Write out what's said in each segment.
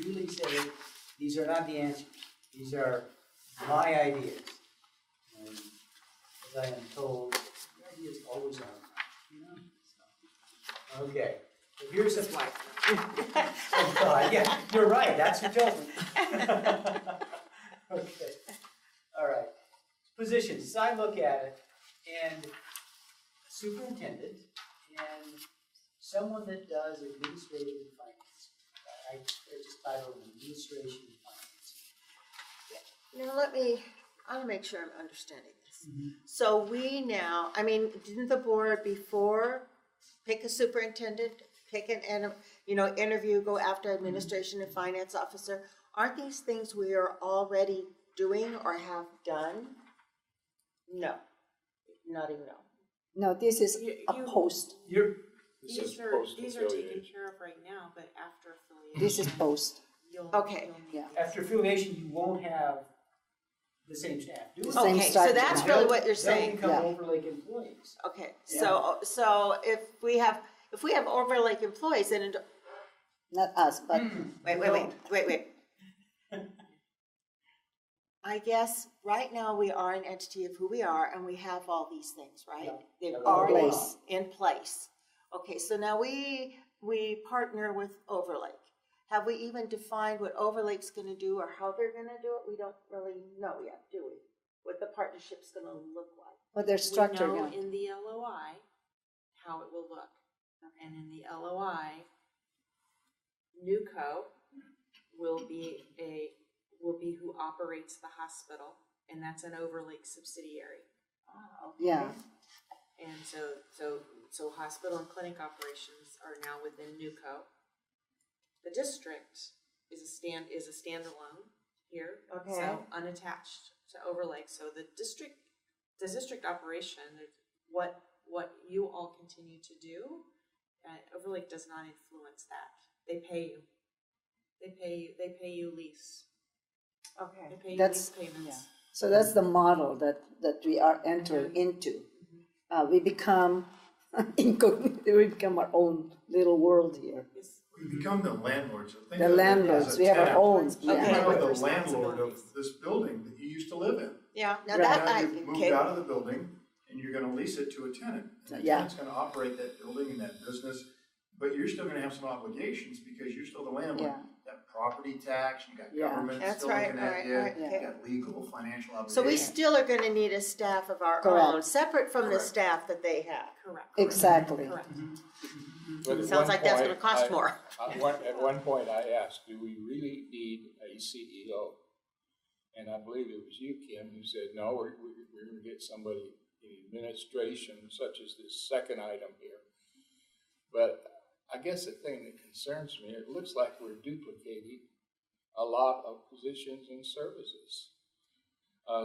really say, these are not the answers. These are my ideas. And as I am told, your ideas always are mine, you know? So, okay. So here's a oh God, yeah, you're right. That's who told me. Okay. All right. Positions. As I look at it, and superintendent and someone that does administrative and finance. I just titled administration and finance. Now I want to make sure I'm understanding this. So we now, I mean, didn't the board before pick a superintendent, pick an, interview, go after administration and finance officer? Aren't these things we are already doing or have done? No, not even no. No, this is a post. These are taken care of right now, but after affiliation. This is post. Okay. Yeah. After affiliation, you won't have the same staff. Okay, so that's really what you're saying. They'll become Overlake employees. Okay, Yeah. so if we have Overlake employees, then it, Not us, but wait. I guess right now we are an entity of who we are, and we have all these things, right? Yeah. They're In already place. in place. Okay, so now we partner with Overlake. Have we even defined what Overlake's going to do or how they're going to do it? We don't really know yet, do we? What the partnership's going to look like? but they're structured. We know Yeah. in the LOI how it will look. And in the LOI, NUCO will be who operates the hospital, and that's an Overlake subsidiary. Okay. Yeah. And so hospital and clinic operations are now within NUCO. The district is a standalone here, Okay. so unattached to Overlake. So the district operation, what you all continue to do, Overlake does not influence that. They pay you. They pay you lease. Okay. They pay you That's- lease payments. yeah. So that's the model that we are entering into. We become we become our own little world here. Yes. We become the landlords. Think The of it landlords, as a we have our tenant. own. Okay. You Yeah. are the landlord of this building that you used to live in. Yeah. Now Right. that Now I you've moved okay. out of the building and you're gonna lease it to a tenant. And the Yeah. tenant's gonna operate that building and that business, but you're still gonna have some obligations because you're still the landlord. Yeah. You got property tax, you got Yeah. government That's still right, looking at right, you, right, you okay. got legal, financial obligations. So we still are going to need a staff of our Correct. own, separate from the Correct. staff that they have. Correct. Exactly. Correct. But at Sounds one like that's point, going to cost more. At one point, I asked, do we really need a CEO? And I believe it was you, Kim, who said, no, we're going to get somebody in administration, such as this second item here. But I guess the thing that concerns me, it looks like we're duplicating a lot of positions and services.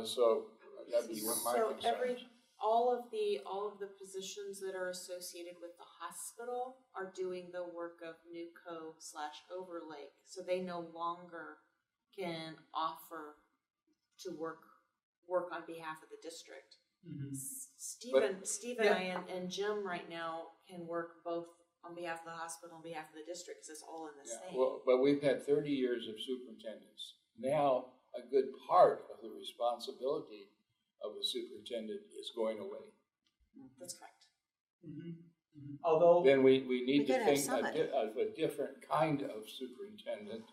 So that'd be one of my So concerns. all of the positions that are associated with the hospital are doing the work of NUCO/Overlake, so they no longer can offer to work on behalf of the district. Steve and I and Jim right now can work both on behalf of the hospital and on behalf of the district because it's all in the Yeah, same. well, but we've had 30 years of superintendents. Now, a good part of the responsibility of the superintendent is going away. That's correct. Although, Then we need to gotta have think somebody. of a different kind of superintendent.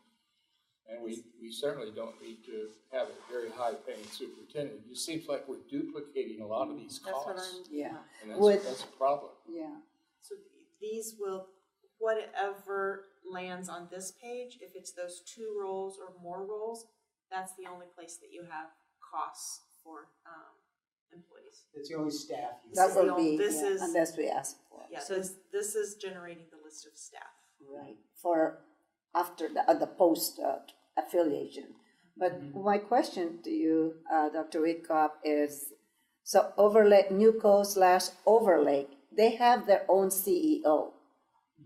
And we certainly don't need to have a very high-paying superintendent. It seems like we're duplicating a lot of these That's what costs. Yeah. And With- that's a problem. Yeah. So these will, whatever lands on this page, if it's those 2 roles or more roles, that's the only place that you have costs for employees. it's the only staff you That is will the be, this yeah, is- unless we ask for it. Yeah, so this is generating the list of staff. Right. For after the post affiliation. But my question to you, Dr. Whitcop, is so Overlake, NUCO/Overlake, they have their own CEO.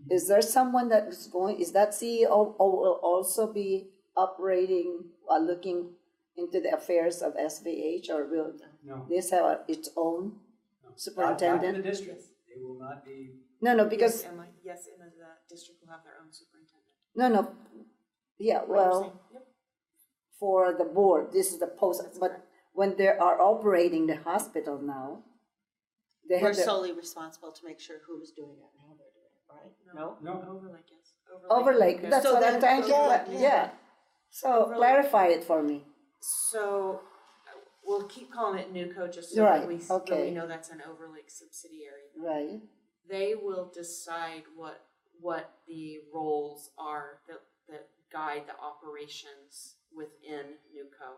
Is there someone that is that CEO will also be operating or looking into the affairs of SVH, or will No. this have its own Not superintendent? in the district. They will not be. No, because Yes, Emma, the district will have their own superintendent. no, Yeah, what you're well, saying. Yep. for the board, this is the post, That's but correct. when they are operating the hospital now, they We're have the solely responsible to make sure who's doing it and how they're doing it, right? No? No. Overlake, yes. overlay. Okay. That's So what I'm then- trying to, yeah, yeah. So Overlay. clarify it for me. So we'll keep calling it NewCo just so Right, that we okay. know that's an Overlake subsidiary. Right. They will decide what the roles are that guide the operations within NewCo.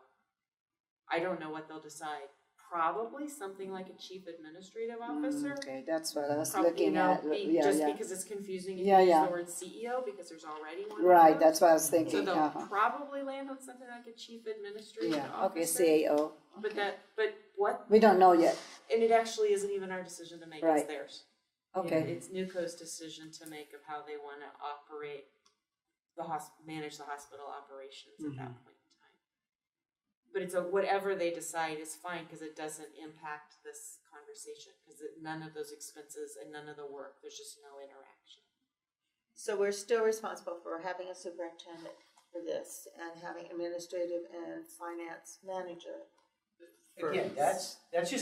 I don't know what they'll decide. Probably something like a chief administrative officer. Okay, that's what I was Probably, looking you know, at. Yeah, just yeah. because it's confusing if Yeah, you use yeah. the word CEO because there's already one. of Right, those. that's what I was So thinking. they'll Uh-huh. probably land on something like a chief administrative Yeah, okay, officer. CAO. But what, We don't know yet. and it actually isn't even our decision to make, Right. it's theirs. Okay. It's NewCo's decision to make of how they wanna operate manage the hospital operations at that point in time. But it's whatever they decide is fine, cause it doesn't impact this conversation, cause none of those expenses and none of the work, there's just no interaction. So we're still responsible for having a superintendent for this and having administrative and finance manager. Again, that's as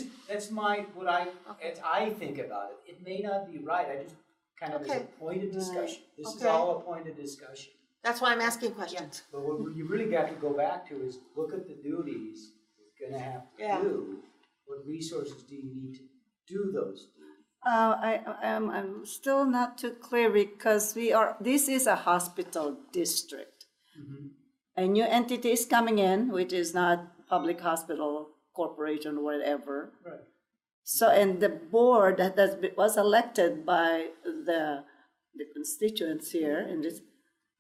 I think about it. It may not be right, I just kind of as a Okay. point of discussion. This is Okay. all a point of discussion. That's why I'm asking questions. But what you really got to go back to is look at the duties you're gonna have to Yeah. do. What resources do you need to do those duties? I'm still not too clear because this is a hospital district. A new entity is coming in, which is not public hospital corporation or whatever. Right. So, and the board that was elected by the constituents here in this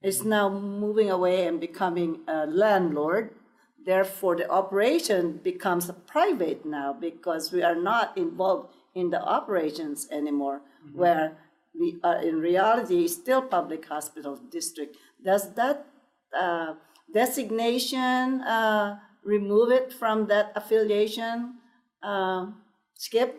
is now moving away and becoming a landlord. Therefore, the operation becomes private now because we are not involved in the operations anymore, where we are in reality still public hospital district. Does that designation remove it from that affiliation, Skip?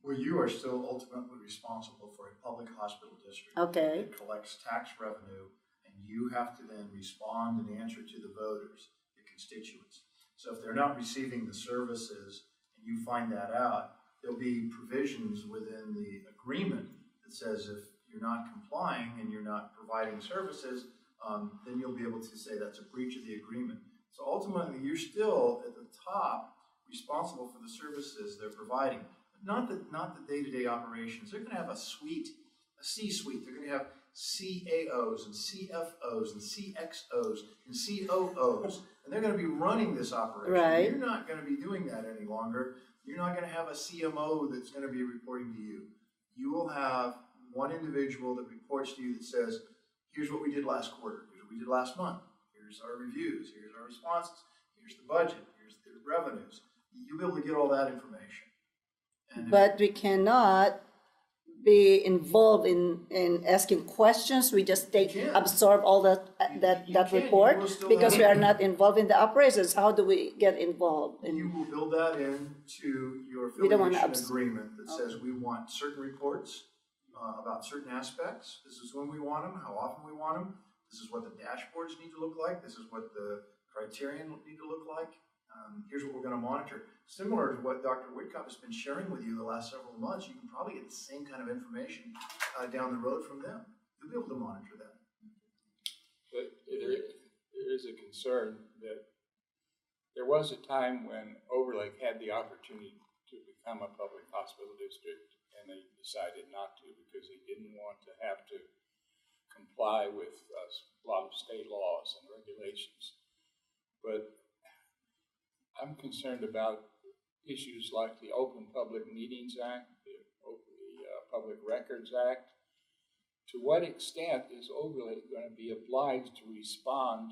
Well, you are still ultimately responsible for a public hospital district. Okay. It collects tax revenue, and you have to then respond and answer to the voters, the constituents. So if they're not receiving the services and you find that out, there'll be provisions within the agreement that says if you're not complying and you're not providing services, then you'll be able to say that's a breach of the agreement. So ultimately, you're still at the top responsible for the services they're providing, but not the day-to-day operations. They're going to have a C-suite. They're going to have CAOs and CFOs and CXOs and COOs, and they're going to be running this operation. Right. You're not going to be doing that any longer. You're not going to have a CMO that's going to be reporting to you. You will have one individual that reports to you that says, here's what we did last quarter, here's what we did last month, here's our reviews, here's our responses, here's the budget, here's the revenues. You'll be able to get all that information. And But we cannot be involved in asking questions. We just You can. absorb all that You can. report You will still because have- we are not involved in the operations. How do we get involved? you will build that into your We don't wanna affiliation agreement that says we want certain reports about certain aspects. This is when we want them, how often we want them. This is what the dashboards need to look like. This is what the criterion need to look like. Here's what we're going to monitor. Similar to what Dr. Whitcup has been sharing with you the last several months, you can probably get the same kind of information down the road from them. You'll be able to monitor that. But there is a concern that there was a time when Overlake had the opportunity to become a public hospital district, and they decided not to because they didn't want to have to comply with a lot of state laws and regulations. But I'm concerned about issues like the Open Public Meetings Act, the Public Records Act. To what extent is Overlake going to be obliged to respond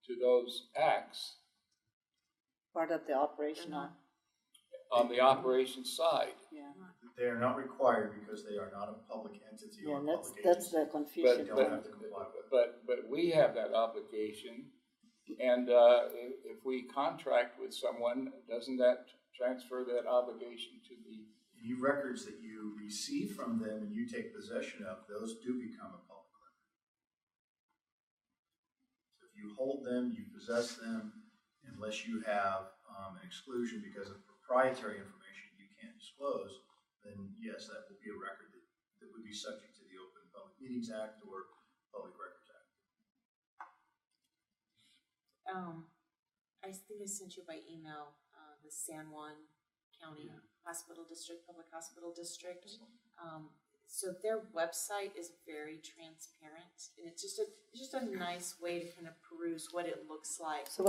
to those acts Part of the operational. on the operations side? Yeah, They are not required because they are not a public entity or yeah. a That's public that's agency. the confusion. But- don't have to comply with it. But we have that obligation, and if we contract with someone, doesn't that transfer that obligation to the? Any records that you receive from them and you take possession of, those do become a public you hold them, you possess them, unless you have an exclusion because of proprietary information you can't disclose, then yes, that will be a record that would be subject to the Open Public Meetings Act or Public Records Act. I think I sent you by email the San Juan County Hospital District, Public Hospital District. So their website is very transparent, and it's just a nice way to kind of peruse what it looks like. So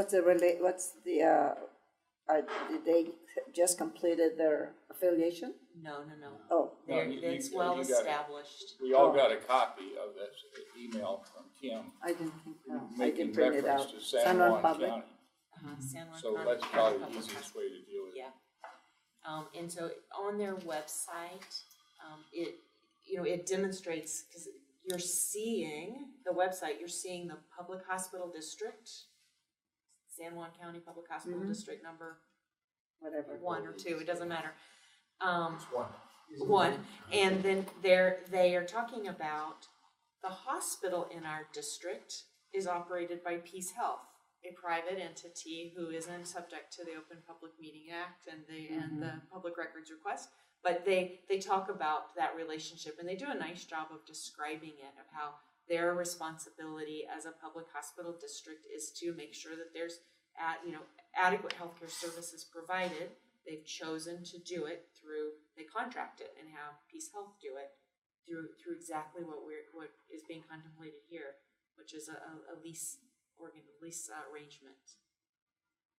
did they just completed their affiliation? No. Oh, No, It's you well got it. established. We all got a copy of that email from Kim, I didn't think, I making didn't print it out. reference to San Juan Public. County. San Juan So County that's probably the Public easiest Hospital. way to deal with it. Yeah. And so on their website, it demonstrates, because you're seeing the website, you're seeing the Public Hospital District, San Juan County Public Hospital District number Whatever. 1 or 2, it doesn't matter. It's one. One, and then they are talking about the hospital in our district is operated by Peace Health, a private entity who isn't subject to the Open Public Meeting Act and the Public Records Request. But they talk about that relationship, and they do a nice job of describing it, of how their responsibility as a public hospital district is to make sure that there's adequate healthcare services provided. They've chosen to do it they contract it and have Peace Health do it through exactly what is being contemplated here, which is a lease arrangement.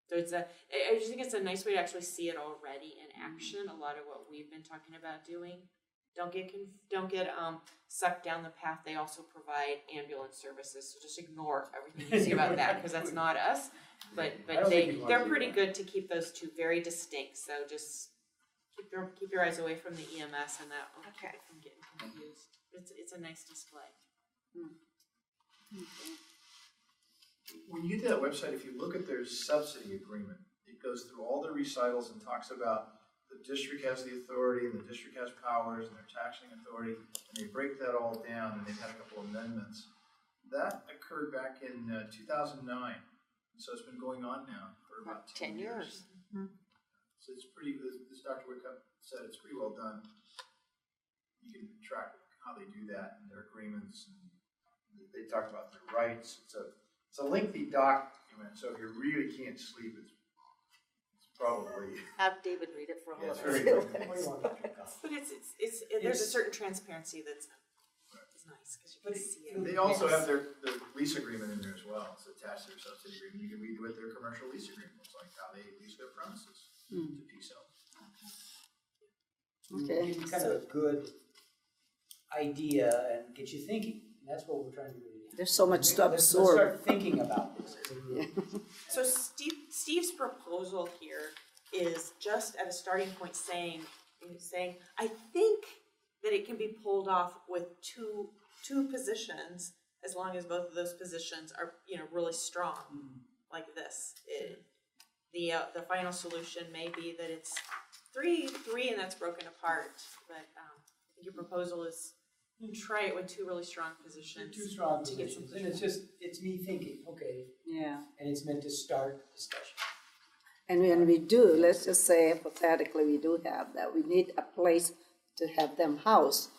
So I just think it's a nice way to actually see it already in action. A lot of what we've been talking about doing. Don't get sucked down the path. They also provide ambulance services, so just ignore everything you see about that, because that's not us. But they're pretty good to keep those two very distinct. So just keep your eyes away from the EMS and that will keep it from getting confused. It's a nice display. When you do that website, if you look at their subsidy agreement, it goes through all the recitals and talks about the district has the authority and the district has powers and their taxing authority, and they break that all down, and they've had a couple of amendments. That occurred back in 2009, and so it's been going on now for about 10 years. So it's pretty, as Dr. Wickup said, it's pretty well done. You can track how they do that and their agreements, and they talk about their rights. It's a lengthy document, so if you really can't sleep, it's probably. Have David read it for all of us. Very What good. do you want, Dr. Cox? But there's a certain transparency that's nice, because you can see it. They also have their lease agreement in there as well. It's attached to their subsidy agreement. You can read what their commercial lease agreement looks like, how they lease their premises to Peace Health. Okay. Give you kind of a good idea and get you thinking. That's what we're trying to do. There's so much to Let's absorb. start thinking about this. So Steve's proposal here is just at a starting point saying, I think that it can be pulled off with two positions, as long as both of those positions are really strong, like this. The final solution may be that it's three, and that's broken apart. But I think your proposal is try it with two really strong positions. Two strong to get some positions, and it's me thinking, okay, Yeah. and it's meant to start discussion. And when we do, let's just say hypothetically we do have that, we need a place to have them housed.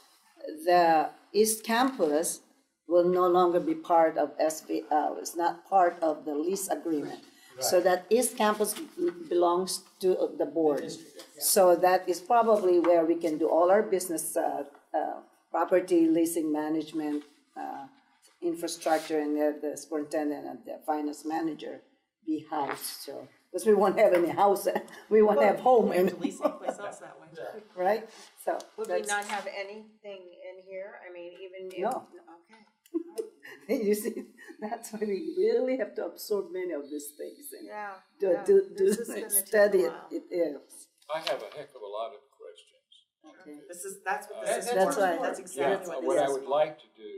The East Campus will no longer be part of it's not part of the lease agreement. So Right. that East Campus belongs to the board. District, yeah. So that is probably where we can do all our business, property leasing management, infrastructure, and the superintendent and the finance manager be housed, so. Because we won't have any house, we won't have home, and, lease someplace else that way. right? So Would we that's, not have anything in here? I mean, even if. No. Okay. you see, that's why we really have to absorb many of these things and Yeah. do This is gonna take study a it, while. it is. I have a heck of a lot of questions. Okay. That's what this is. That's right. That's exactly what What this I is. would like to do,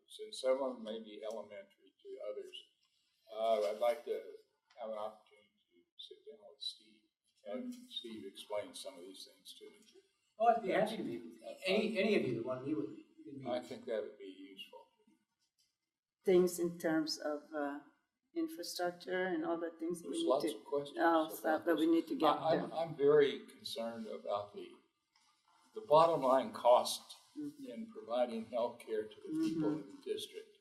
since some of them may be elementary to others, I'd like to have an opportunity to sit down with Steve and Steve explain some of these things to me. Oh, I'd be happy to meet with you. Any of you that want to meet with me. You can meet. I think that would be useful. Things in terms of, infrastructure and all the things we There's need lots to, of questions. stuff about that we this. need to get there. I'm very concerned about the bottom line cost in providing health care to the people in the district.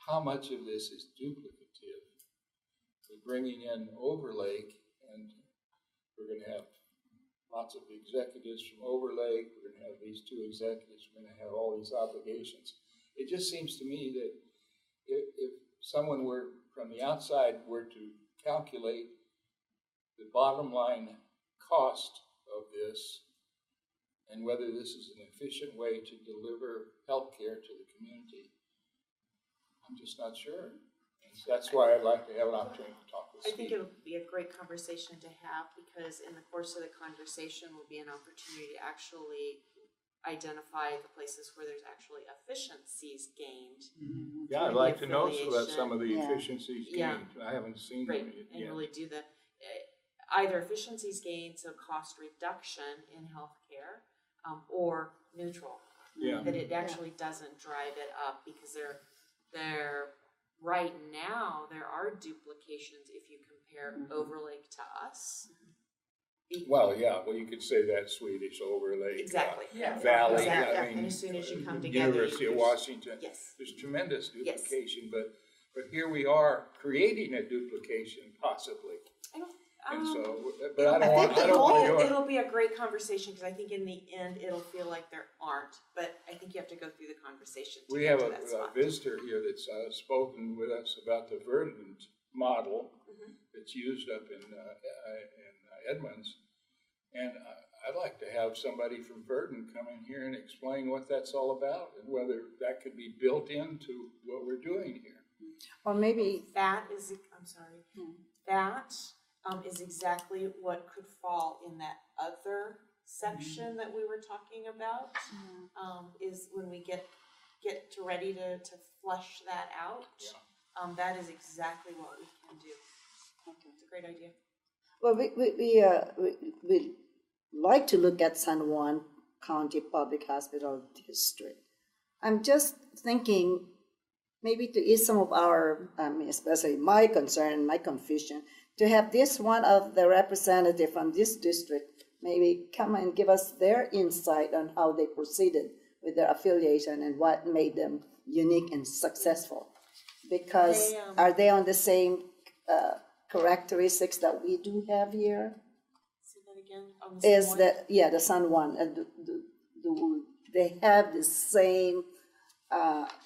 How much of this is duplicative? We're bringing in Overlake, and we're going to have lots of executives from Overlake. We're going to have these two executives. We're going to have all these obligations. It just seems to me that if someone were from the outside were to calculate the bottom line cost of this and whether this is an efficient way to deliver health care to the community, I'm just not sure. And that's why I'd like to have an opportunity to talk with I think Steve. it'll be a great conversation to have, because in the course of the conversation will be an opportunity to actually identify the places where there's actually efficiencies gained. Yeah, I'd through the like to know about some of the Yeah. efficiencies Yeah. gained. I haven't seen Right, them and yet. really do the, either efficiencies gained, so cost reduction in healthcare, or neutral. Yeah. That it actually doesn't drive it up, because right now, there are duplications if you compare Overlake to us. Well, yeah, well, you could say that Swedish Overlake. Exactly. Valley, Exactly. I mean. And as soon as you come together. University of Washington. Yes. There's tremendous Yes. duplication, but here we are creating a duplication possibly. And so, but I don't want to do it. It'll be a great conversation, because I think in the end, it'll feel like there aren't, but I think you have to go through the conversation to We get have to a that spot. visitor here that's spoken with us about the verdant model that's used up in Edmonds. And I'd like to have somebody from Verdant come in here and explain what that's all about and whether that could be built into what we're doing here. Or maybe, That is, I'm sorry, that is exactly what could fall in that other section that we were talking about, is when we get to ready to flesh that out. That is exactly what we can do. It's a great idea. well, we like to look at San Juan County Public Hospital District. I'm just thinking maybe to ease some of our, especially my concern, my confusion, to have this one of the representative from this district maybe come and give us their insight on how they proceeded with their affiliation and what made them unique and successful. Because are they on the same characteristics that we do have here? Say that again. On the Is one? that, yeah, the San Juan, do they have the same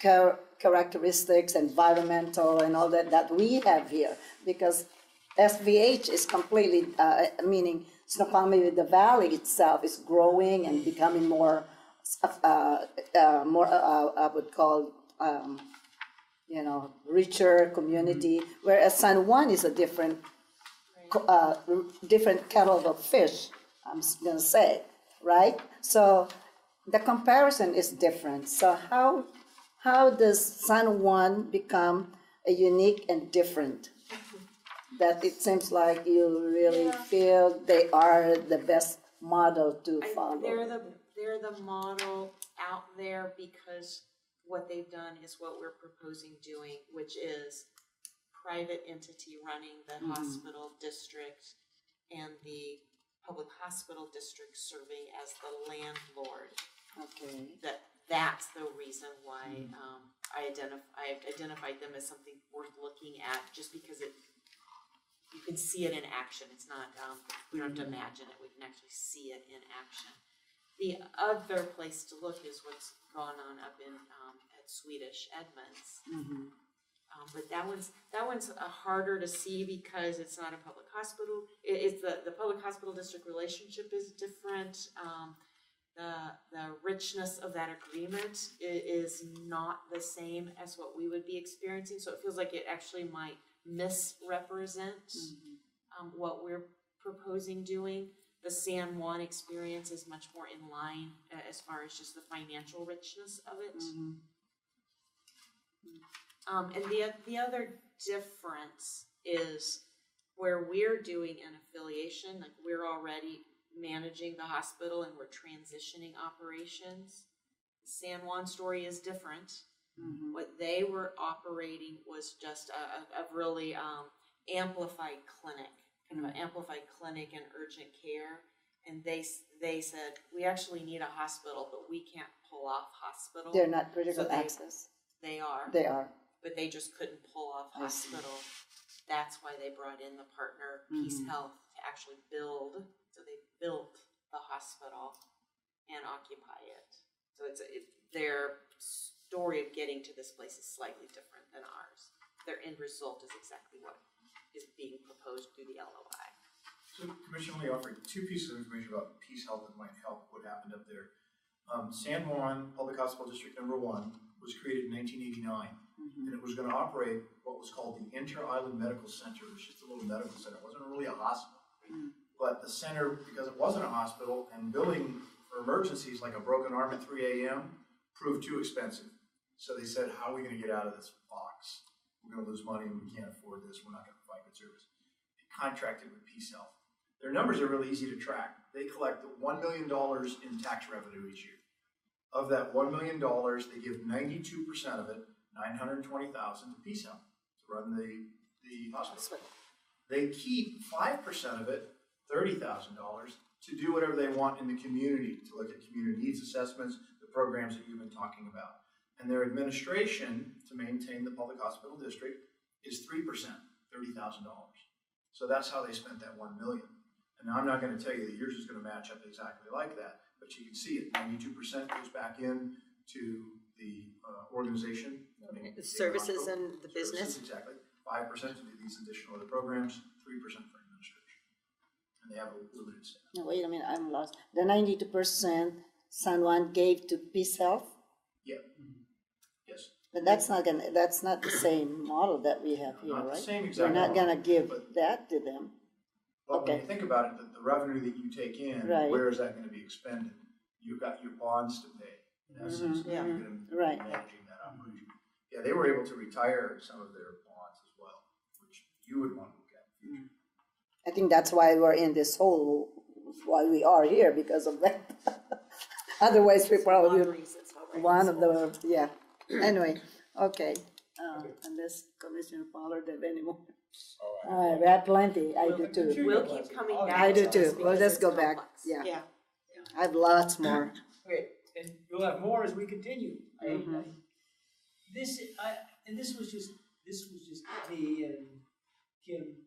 characteristics, environmental and all that we have here? Because SVH is completely, meaning Snoqualmie, the valley itself is growing and becoming more, I would call, richer community, whereas San Juan is a different different kettle of fish, I'm gonna say, right? So the comparison is different. So how does San Juan become a unique and different? That it seems like you really feel they are the best model to follow. They're the model out there, because what they've done is what we're proposing doing, which is private entity running the hospital district and the public hospital district serving as the landlord. Okay. That's the reason why I identified them as something worth looking at, just because you can see it in action. It's not, we don't have to imagine it, we can actually see it in action. The other place to look is what's gone on up in at Swedish Edmonds. But that one's harder to see because it's not a public hospital. It's the public hospital district relationship is different. The richness of that agreement is not the same as what we would be experiencing. So it feels like it actually might misrepresent what we're proposing doing. The San Juan experience is much more in line as far as just the financial richness of it. And the other difference is where we're doing an affiliation, like we're already managing the hospital and we're transitioning operations. The San Juan story is different. Mhm. What they were operating was just a really amplified clinic, kind of an amplified clinic and urgent care. And they said, we actually need a hospital, but we can't pull off hospital. They're not critical So access. They are, They are. but they just couldn't pull off I see. hospital. That's why they brought in the partner, Peace Mhm. Health, to actually build. So they built the hospital and occupy it. So their story of getting to this place is slightly different than ours. Their end result is exactly what is being proposed through the LOI. So Commissioner, let me offer two pieces of information about Peace Health that might help what happened up there. San Juan Public Hospital District Number 1 was created in 1989, and it was going to operate what was called the Inter-Island Medical Center. It was just a little medical center. It wasn't really a hospital. But the center, because it wasn't a hospital, and billing for emergencies like a broken arm at 3 a.m. proved too expensive. So they said, how are we going to get out of this box? We're going to lose money and we can't afford this. We're not going to provide good service. They contracted with Peace Health. Their numbers are really easy to track. They collect $1 million in tax revenue each year. Of that $1 million, they give 92% of it, $920,000 to Peace Health to run the hospital. They keep 5% of it, $30,000, to do whatever they want in the community, to look at community needs assessments, the programs that you've been talking about. And their administration to maintain the public hospital district is 3%, $30,000. So that's how they spent that $1 million. And now I'm not going to tell you that yours is going to match up exactly like that, but you can see it. 92% goes back in to the organization. The services and the business. Exactly. 5% to do these additional other programs, 3% for administration. And they have a limited staff. No, wait a minute, I'm lost. The 92% San Juan gave to Peace Health, Yeah. Yes. but that's not the same model that we have here, Not the right? same We're exact not model, gonna give but- that to them. But when Okay. you think about it, the revenue that you take in, Right. where is that going to be expended? You've got your bonds to pay. In essence, Mhm, you're mhm. going to Right. be managing that operation. Yeah, they were able to retire some of their bonds as well, which you would want to look at in the future. I think that's why we're in this hole, why we are here, because of that. Otherwise, we probably would, one of the, yeah. Anyway, okay. Unless Commissioner Pollard have any more. All right, we have plenty. I do too. We'll keep coming back. I do to too. this We'll because just it's go back. complex. Yeah. I have lots more. Okay, and we'll have more as we continue. Mhm. This was just me and Kim,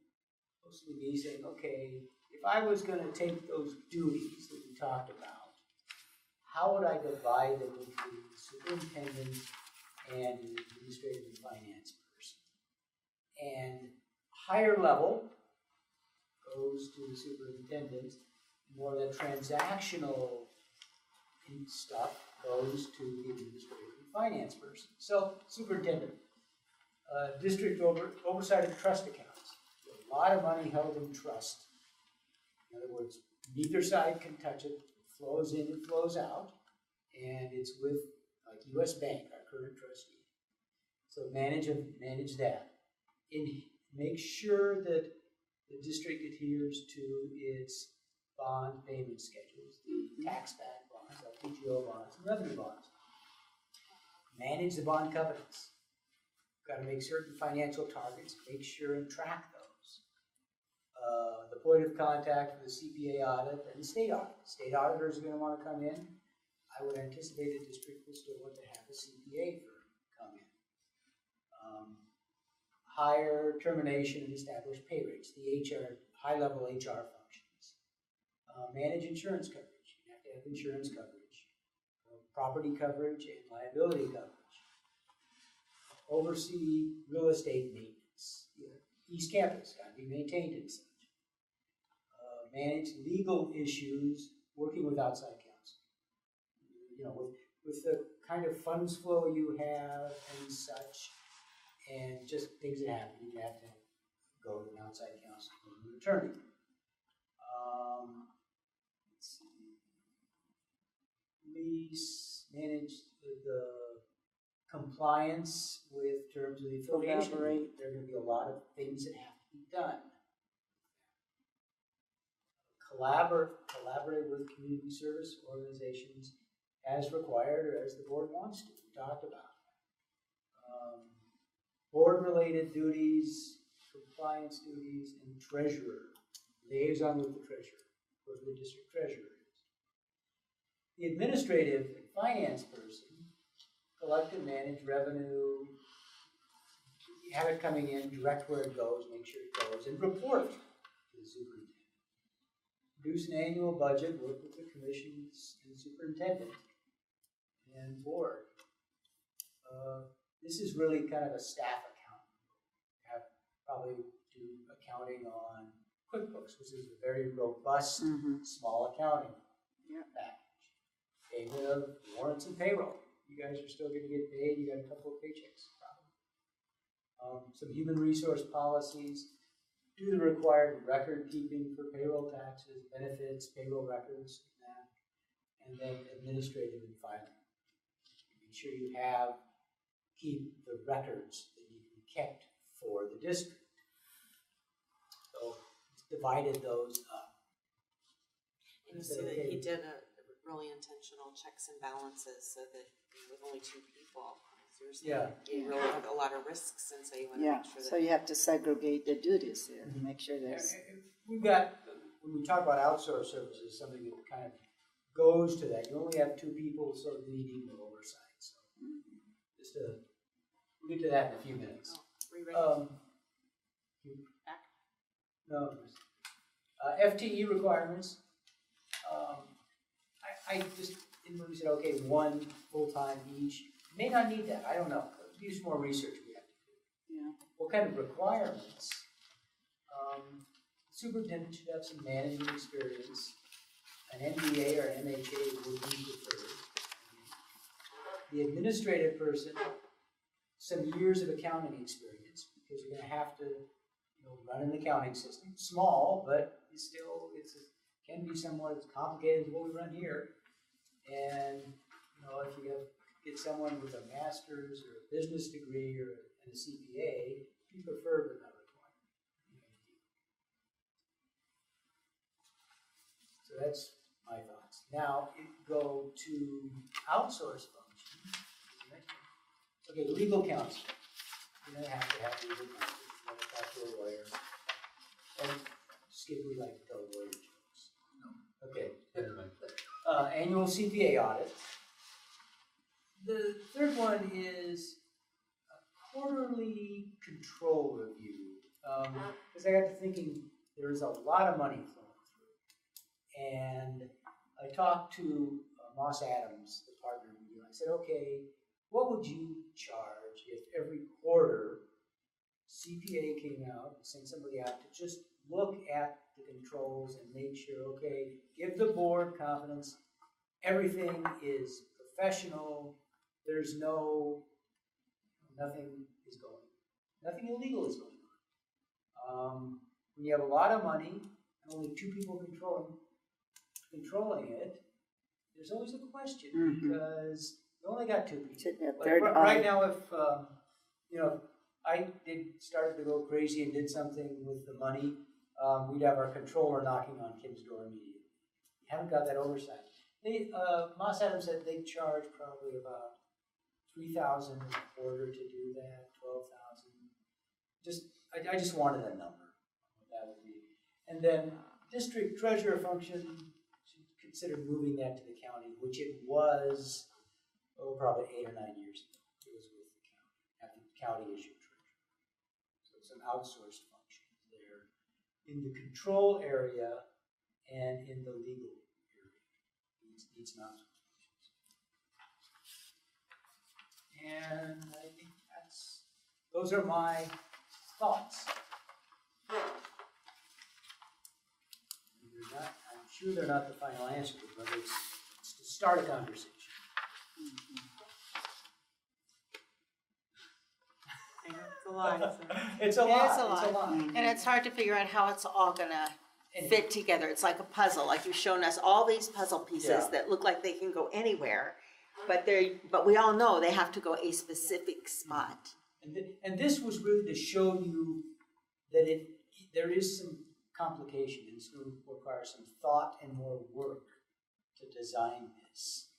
mostly me saying, okay, if I was gonna take those duties that we talked about, how would I divide them between the superintendent and the administrative and finance person? And higher level goes to the superintendent, more of the transactional stuff goes to the administrative and finance person. So, superintendent, district oversight of trust accounts. A lot of money held in trust. In other words, neither side can touch it, flows in and flows out, and it's with like US Bank, our current trustee. So manage that. And make sure that the district adheres to its bond payment schedules, the tax-backed bonds, LPGO bonds, and revenue bonds. Manage the bond covenants. Got to make certain financial targets, make sure and track those. The point of contact for the CPA audit and the state audit. State auditors are going to want to come in. I would anticipate the district will still want to have a CPA firm come in. Hire, termination, and establish pay rates, the HR, high-level HR functions. Manage insurance coverage. You have to have insurance coverage. Property coverage and liability coverage. Oversee real estate maintenance. East Campus got to be maintained and such. Manage legal issues, working with outside counsel. You know, with the kind of funds flow you have and such, and just things that happen, you have to go to an outside counsel, go to an attorney. Let's see. Lease, manage the compliance with terms of the affiliation. Collaborate. There are going to be a lot of things that have to be done. Collaborate with community service organizations as required or as the board wants to. We talked about Board-related duties, compliance duties, and treasurer, liaison with the treasurer, or the district treasurer is. The administrative and finance person, collect and manage revenue, have it coming in, direct where it goes, make sure it goes, and report to the superintendent. Produce an annual budget, work with the commissions and the superintendent and board. This is really kind of a staff account. Have probably do accounting on QuickBooks, which is a very robust, small accounting package. Payment of warrants and payroll. You guys are still going to get paid. You got a couple of paychecks, probably. Some human resource policies. Do the required record keeping for payroll taxes, benefits, payroll records, and then administrative and filing. Make sure you keep the records that need to be kept for the district. So it's divided those up. And you see that he did a really intentional checks and balances so that with only 2 people, you really have a lot of risks, and so you want to make sure that. So you have to segregate the duties here, make sure there's. We've got, when we talk about outsourced services, something that kind of goes to that. You only have 2 people, so you need equal oversight. So just we'll get to that in a few minutes. Are you ready? Back? No. FTE requirements. I just we said, okay, 1 full-time each. May not need that. I don't know. Do some more research we have to do. Yeah. What kind of requirements? Superintendent should have some management experience. An MBA or an MHA would be preferred. The administrative person, some years of accounting experience, because you're going to have to run an accounting system. Small, but it's can be somewhat as complicated as what we run here. And if you get someone with a master's or a business degree and a CPA, be preferred but not required. So that's my thoughts. Now go to outsourced functions. Okay, legal counsel. You're going to have legal counsel. You're going to talk to a lawyer. And skip we like to tell lawyer jokes. No. Okay. Annual CPA audit. The third one is a quarterly control review. Because I got to thinking, there's a lot of money flowing through. And I talked to Moss Adams, the partner review. I said, okay, what would you charge if every quarter CPA came out and sent somebody out to just look at the controls and make sure, okay, give the board confidence, everything is professional, there's nothing illegal is going on. When you have a lot of money and only 2 people controlling it, there's always a question because you only got 2 people. Right now, if I started to go crazy and did something with the money, we'd have our controller knocking on Kim's door immediately. We haven't got that oversight. Moss Adams said they charge probably about $3,000 a quarter to do that, $12,000. I just wanted a number. What that would be. And then district treasurer function, should consider moving that to the county, which it was, probably 8 or 9 years ago. It was with the county, after the county issued treasurer. So some outsourced functions there in the control area and in the legal area. Needs some outsourced functions. And I think those are my thoughts. I'm sure they're not the final answer, but it's to start a conversation. It's a lot. It's a lot. It's a lot. And it's hard to figure out how it's all gonna fit together. It's like a puzzle. Like you've shown us all these puzzle pieces that look like they can go anywhere, but we all know they have to go a specific spot. And this was really to show you that there is some complication. It's going to require some thought and more work to design this.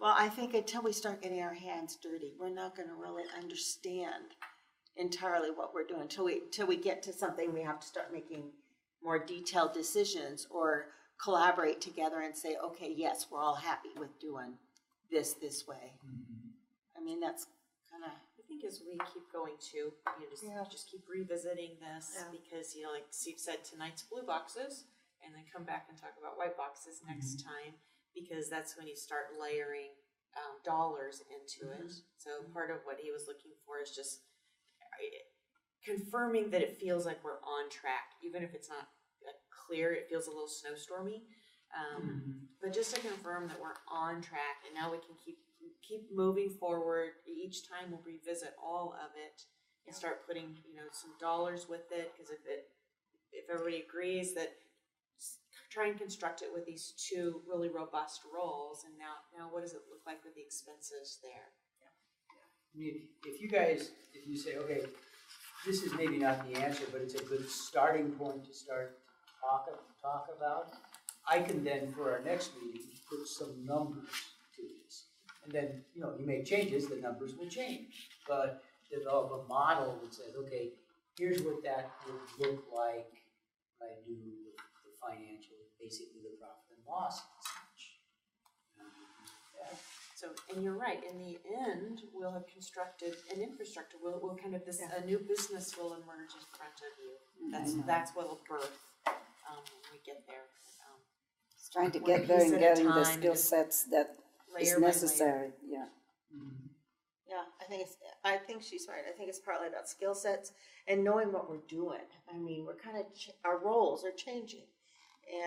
Well, I think until we start getting our hands dirty, we're not gonna really understand entirely what we're doing. Till we get to something, we have to start making more detailed decisions or collaborate together and say, okay, yes, we're all happy with doing this way. I mean, that's kind of. I think as we keep going too, just keep revisiting this because, like Steve said, tonight's blue boxes, and then come back and talk about white boxes next time, because that's when you start layering dollars into it. So part of what he was looking for is just confirming that it feels like we're on track, even if it's not clear, it feels a little snowstormy, but just to confirm that we're on track, and now we can keep moving forward. Each time we'll revisit all of it and start putting some dollars with it, because if everybody agrees that try and construct it with these two really robust roles, and now what does it look like with the expenses there? I mean, if you say, okay, this is maybe not the answer, but it's a good starting point to start to talk about, I can then, for our next meeting, put some numbers to this. And then, you make changes, the numbers will change. But develop a model that says, okay, here's what that would look like when I do the financial, basically the profit and loss. So, and you're right, in the end, we'll have constructed an infrastructure. We'll kind of a new business will emerge in front of you. That's what'll birth when we get there. It's trying to get there and getting the skill sets that is necessary. Yeah. Yeah, I think she's right. I think it's partly about skill sets and knowing what we're doing. I mean, we're kind of our roles are changing,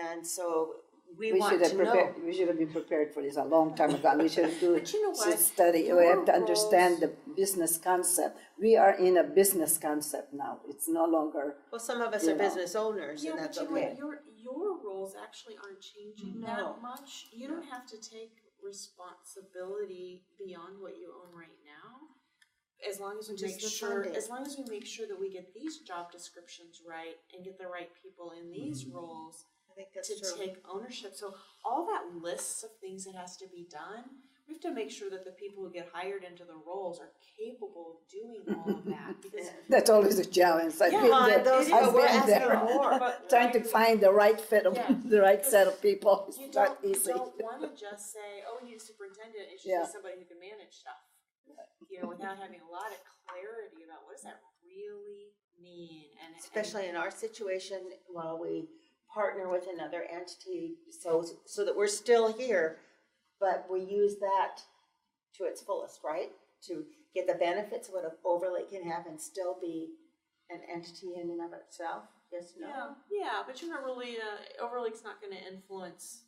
and so we want to know. We should have been prepared for this a long time ago. We should do But you know what? study. We have to understand the business concept. We are in a business concept now. It's no longer. Well, some of us are business owners, and that's okay. Your roles actually aren't changing that much. You don't have to take responsibility beyond what you own right now, as long as we make sure that we get these job descriptions right and get the right people in these roles to take ownership. So all that lists of things that has to be done, we have to make sure that the people who get hired into the roles are capable of doing all of that. Because that's always a challenge. I've been there. Trying to find the right fit of the right set of people. You It's not easy. don't want to just say, oh, we need a superintendent. It should be somebody who can manage stuff. Without having a lot of clarity about what does that really mean. And especially in our situation, while we partner with another entity, so that we're still here, but we use that to its fullest, right? To get the benefits of what an Overlake can have and still be an entity in and of itself. Yes, no. Yeah, but you're not really. Overlake's not going to influence.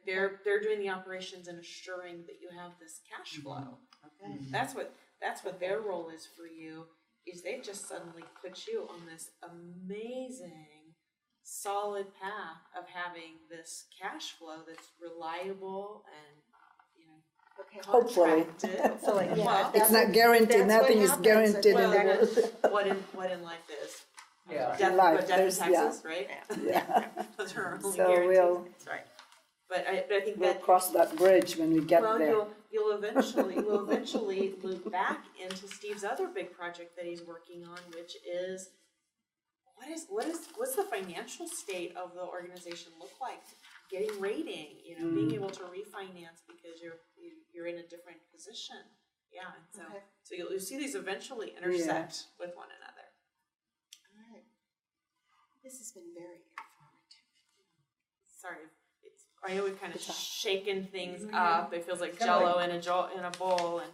They're doing the operations and assuring that you have this cash flow. Okay. That's what their role is for you. Is they've just suddenly put you on this amazing, solid path of having this cash flow that's reliable and hopefully. Well, it's not guaranteed. Nothing is guaranteed in the world. What in life is. Yeah. Death and taxes, right? Yeah. Those are only So guarantees. That's right. But I think we'll cross that bridge when we get there. You'll eventually loop back into Steve's other big project that he's working on, which is what's the financial state of the organization look like? Getting rating, being able to refinance because you're in a different position. Yeah, and so you'll see these eventually intersect with one another. All right. This has been very informative. Sorry. I know we've kind of shaken things up. It feels like Jell-O in a bowl, and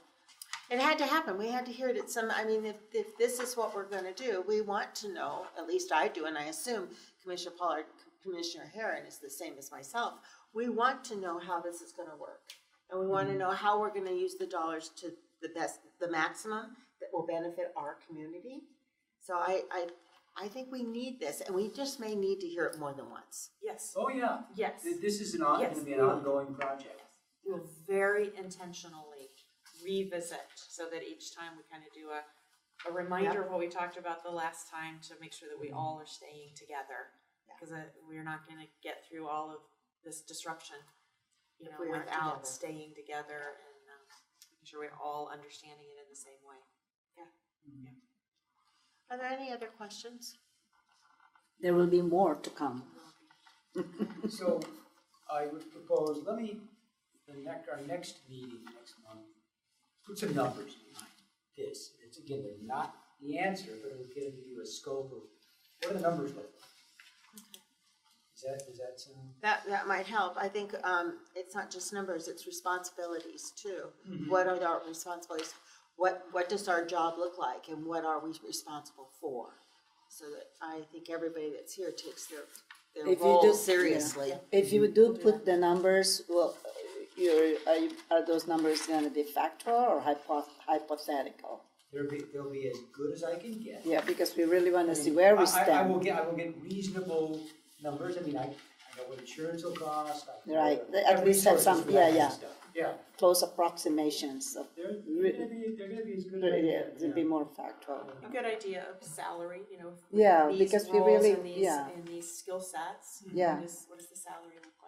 it had to happen. We had to hear it at some. I mean, if this is what we're going to do, we want to know. At least I do, and I assume Commissioner Pollard, Commissioner Herron is the same as myself. We want to know how this is going to work, and we want to know how we're going to use the dollars to the maximum that will benefit our community. So I think we need this, and we just may need to hear it more than once. Yes. Oh, yeah. Yes. This is going to be an ongoing project. We'll very intentionally revisit so that each time we kind of do a reminder of what we talked about the last time to make sure that we all are staying together, because we're not going to get through all of this disruption you know, we aren't without together. staying together and making sure we're all understanding it in the same way. Are there any other questions? There will be more to come. So I would propose, our next meeting next month, put some numbers behind this. It's again, they're not the answer, but it'll give you a scope of what do the numbers look like. Does that sound? That might help. I think it's not just numbers, it's responsibilities too. Mhm. What are our responsibilities? What does our job look like and what are we responsible for? So that I think everybody that's here takes their If you role do- seriously. If you do put the numbers, well, are those numbers gonna be factual or hypothetical? They'll be as good as I can get. Yeah, because we really wanna see where we I stand. will get reasonable numbers. I mean, I know what insurance will cost. I know Right, what at least have resources some- for that kind yeah. of stuff. Yeah. Close approximations of, They're gonna be as good as I yeah, can. to be more factual. A good idea of salary, you know, Yeah, these because we roles really- and these, yeah. and these skill sets. Yeah. What does the salary look like?